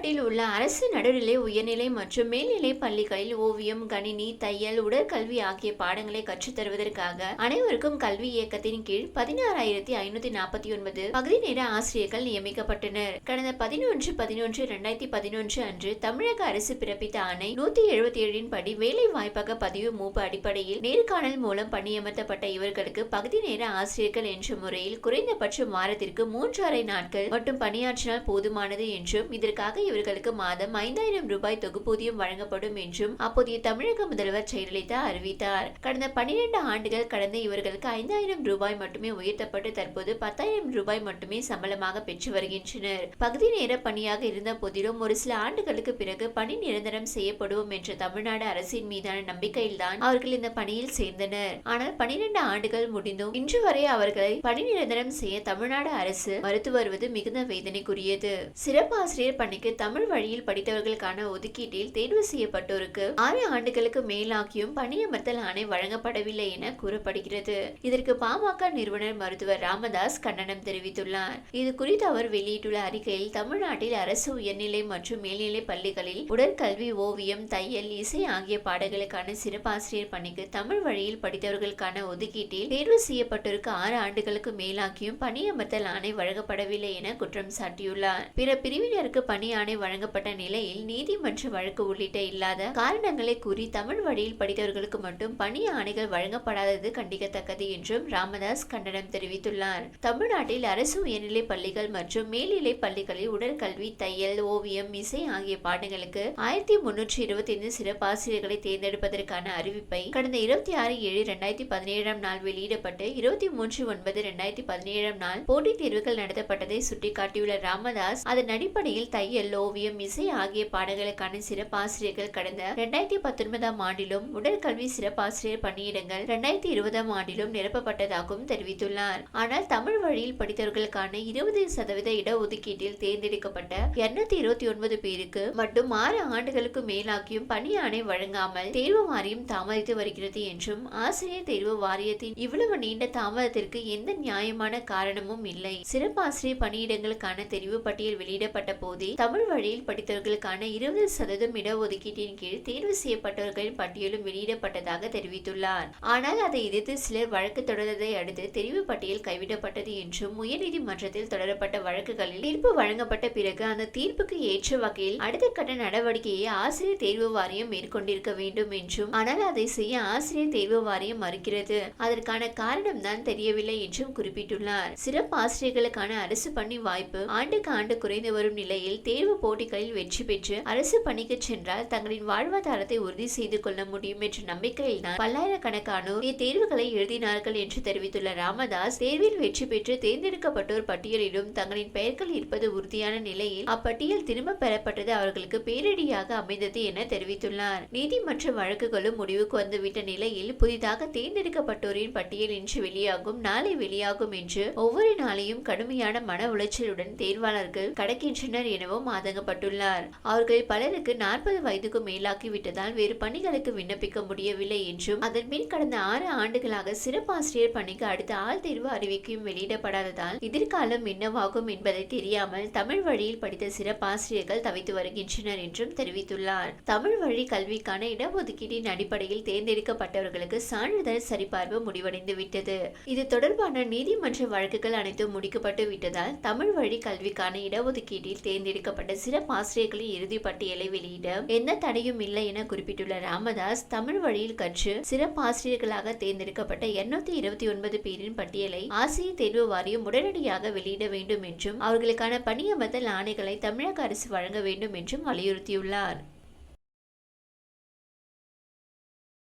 தமிழ்நாட்டில் உள்ள அரசு நடுநிலை, உயர்நிலை மற்றும் மேல்நிலை பள்ளிகளில் ஓவியம், கணினி, தையல், உடற்கல்வி ஆகிய பாடங்களை கற்றுத்தருவதற்காக அனைவருக்கும் கல்வி இயக்கத்தின் கீழ் 16,549 பகுதி நேர ஆசிரியர்கள் நியமிக்கப்பட்டனர். கடந்த 11/11/2011 அன்று தமிழக அரசு பிறப்பித்த ஆணை 177 படி வேலை வாய்ப்பக பதிவு மூப்பு அடிப்படையில் நேர்காணல் மூலம் பணியமர்த்தப்பட்ட இவர்களுக்கு பகுதி நேர ஆசிரியர்கள் என்ற முறையில் குறைந்தபட்சம் வாரத்திற்கு 3 நாட்கள் மட்டும் பணியாற்றினால் போதுமானது என்றும் இதற்காக இவர்களுக்கு மாதம் 5,000 ரூபாய் தொகுப்பூதியம் வழங்கப்படும் என்றும் அப்போதைய தமிழக முதல்வர் ஜெயலலிதா அறிவித்தார். கடந்த 12 ஆண்டுகள் கடந்த இவர்களுக்கு 5,000 ரூபாய் மட்டுமே உயர்த்தப்பட்டு தற்போது 10,000 ரூபாய் மட்டுமே சம்பளமாக பெற்று வருகின்றனர். பகுதி நேர பணியாக இருந்த போதிலும் ஒரு சில ஆண்டுகளுக்கு பிறகு பணி நிரந்தரம் செய்யப்படுவோம் என்ற தமிழ்நாடு அரசின் மீதான நம்பிக்கையில்தான் அவர்கள் இந்த பணியில் சேர்ந்தனர். ஆனால் 12 ஆண்டுகள் முடிந்தும் இன்று வரை அவர்களை பணி நிரந்தரம் செய்ய தமிழ்நாடு அரசு மறுத்து வருவது மிகுந்த வேதனைக்குரியது. சிறப்பாசிரியர் பணிக்கு தமிழ் வழியில் படித்தவர்களுக்கான ஒதுக்கீட்டில் தேர்வு செய்யப்பட்டோருக்கு 6 ஆண்டுகளுக்கு மேலாகியும் பணியமர்த்தல் ஆணை வழங்கப்படவில்லை என கூறப்படுகிறது. இதற்கு பாமக நிறுவனர் மருத்துவர் ராமதாஸ் கண்டனம் தெரிவித்துள்ளார். இது குறித்து அவர் வெளியிட்டுள்ள அறிக்கையில் தமிழ்நாட்டில் அரசு உயர்நிலை மற்றும் மேல்நிலை பள்ளிகளில் உடற்கல்வி, ஓவியம், தையல், இசை ஆகிய பாடங்களுக்கான சிறப்பாசிரியர் பணிக்கு தமிழ் வழியில் படித்தவர்களுக்கான ஒதுக்கீட்டில் தேர்வு செய்யப்பட்டோருக்கு 6 ஆண்டுகளுக்கு மேலாகியும் பணியமர்த்தல் ஆணை வழங்கப்படவில்லை என குற்றம் சாட்டியுள்ளார். பிற பிரிவினருக்கு பணி ஆணை வழங்கப்பட்ட நிலையில் நீதிமன்ற வழக்கு உள்ளிட்ட இல்லாத காரணங்களை கூறி தமிழ் வழியில் படித்தவர்களுக்கு மட்டும் பணி ஆணைகள் வழங்கப்படாதது கண்டிக்கத்தக்கது என்றும் ராமதாஸ் கண்டனம் தெரிவித்துள்ளார். தமிழ்நாட்டில் அரசு உயர்நிலை பள்ளிகள் மற்றும் மேல்நிலை பள்ளிகளில் உடற்கல்வி, தையல், ஓவியம், இசை ஆகிய பாடங்களுக்கு 1,325 சிறப்பாசிரியர்களை தேர்ந்தெடுப்பதற்கான அறிவிப்பை கடந்த 26/7/2017 நாள் வெளியிடப்பட்டு 23/9/2017 நாள் போட்டித் தேர்வுகள் நடத்தப்பட்டதை சுட்டிக்காட்டியுள்ள ராமதாஸ் அதன் அடிப்படையில் தையல், ஓவியம், இசை ஆகிய பாடங்களுக்கான சிறப்பாசிரியர்கள் கடந்த 2019 ஆண்டிலும் உடற்கல்வி சிறப்பாசிரியர் பணியிடங்கள் 2020 ஆண்டிலும் நிரப்பப்பட்டதாகவும் தெரிவித்துள்ளார். ஆனால் தமிழ் வழியில் படித்தவர்களுக்கான 20% இடஒதுக்கீட்டில் தேர்ந்தெடுக்கப்பட்ட 229 பேருக்கு மட்டும் 6 ஆண்டுகளுக்கு மேலாகியும் பணி ஆணை வழங்காமல் தேர்வு வாரியம் தாமதித்து வருகிறது என்றும் ஆசிரியர் தேர்வு வாரியத்தின் இவ்வளவு நீண்ட தாமதத்திற்கு எந்த நியாயமான காரணமும் இல்லை. சிறப்பாசிரியர் பணியிடங்களுக்கான தெரிவு பட்டியல் வெளியிடப்பட்ட போதே தமிழ் வழியில் படித்தவர்களுக்கான 20% இடஒதுக்கீட்டின் கீழ் தேர்வு செய்யப்பட்டவர்களின் பட்டியலும் வெளியிடப்பட்டதாக தெரிவித்துள்ளார். ஆனால் அதை எதிர்த்து சிலர் வழக்கு தொடர்ந்ததை அடுத்து தெரிவு பட்டியல் கைவிடப்பட்டது என்றும் உயர்நீதிமன்றத்தில் தொடரப்பட்ட வழக்குகளில் தீர்ப்பு வழங்கப்பட்ட பிறகு அந்த தீர்ப்புக்கு ஏற்ற வகையில் அடுத்த கட்ட நடவடிக்கையை ஆசிரியர் தேர்வு வாரியம் மேற்கொண்டிருக்க வேண்டும் என்றும் ஆனால் அதை செய்ய ஆசிரியர் தேர்வு வாரியம் மறுக்கிறது. அதற்கான காரணம் தான் தெரியவில்லை என்றும் குறிப்பிட்டுள்ளார். சிறப்பு ஆசிரியர்களுக்கான அரசு பணி வாய்ப்பு ஆண்டுக்கு ஆண்டு குறைந்து வரும் நிலையில் தேர்வு போட்டிகளில் வெற்றி பெற்று அரசு பணிக்கு சென்றால் தங்களின் வாழ்வாதாரத்தை உறுதி செய்து கொள்ள முடியும் என்ற நம்பிக்கையில் தான் பல்லாயிரக்கணக்கானோர் தேர்வுகளை எழுதினார்கள் என்று தெரிவித்துள்ள ராமதாஸ், தேர்வில் வெற்றி பெற்று தேர்ந்தெடுக்கப்பட்டோர் பட்டியலிலும் தங்களின் பெயர்கள் இருப்பது உறுதியான நிலையில் அப்பட்டியல் திரும்ப பெறப்பட்டது அவர்களுக்கு பேரிடியாக அமைந்தது என தெரிவித்துள்ளார். நீதிமன்ற வழக்குகளும் முடிவுக்கு வந்துவிட்ட நிலையில் புதிதாக தேர்ந்தெடுக்கப்பட்டோரின் பட்டியல் இன்று வெளியாகும், நாளை வெளியாகும் என்று ஒவ்வொரு நாளையும் கடுமையான மன உளைச்சலுடன் தேர்வாளர்கள் கடக்கின்றனர் எனவும் ஆதங்கப்பட்டுள்ளார். அவர்கள் பலருக்கு 40 வயதுக்கு மேலாகிவிட்டதால் வேறு பணிகளுக்கு விண்ணப்பிக்க முடியவில்லை என்றும் அதன் பின் கடந்த 6 ஆண்டுகளாக சிறப்பாசிரியர் பணிக்கு அடுத்த ஆள் தேர்வு அறிவிக்கையும் வெளியிடப்படாததால் எதிர்காலம் என்னவாகும் என்பதை தெரியாமல் தமிழ் வழியில் படித்த சிறப்பாசிரியர்கள் தவித்து வருகின்றனர் என்றும் தெரிவித்துள்ளார். தமிழ் வழி கல்விக்கான இடஒதுக்கீட்டின் அடிப்படையில் தேர்ந்தெடுக்கப்பட்டவர்களுக்கு சான்றிதழ் சரிபார்ப்பு முடிவடைந்து விட்டது. இது தொடர்பான நீதிமன்ற வழக்குகள் அனைத்தும் முடிக்கப்பட்டு விட்டதால் தமிழ் வழி கல்விக்கான இடஒதுக்கீட்டில் தேர்ந்தெடுக்கப்பட்ட சிறப்பாசிரியர்களின் இறுதி பட்டியலை வெளியிட எந்த தடையும் இல்லை என குறிப்பிட்டுள்ள ராமதாஸ், தமிழ் வழியில் கற்று சிறப்பாசிரியர்களாக தேர்ந்தெடுக்கப்பட்ட 229 பேரின் பட்டியலை ஆசிரியர் தேர்வு வாரியம் உடனடியாக வெளியிட வேண்டும் என்றும் அவர்களுக்கான பணியமர்த்தல் ஆணைகளை தமிழக அரசு வழங்க வேண்டும் என்றும் வலியுறுத்தியுள்ளார்.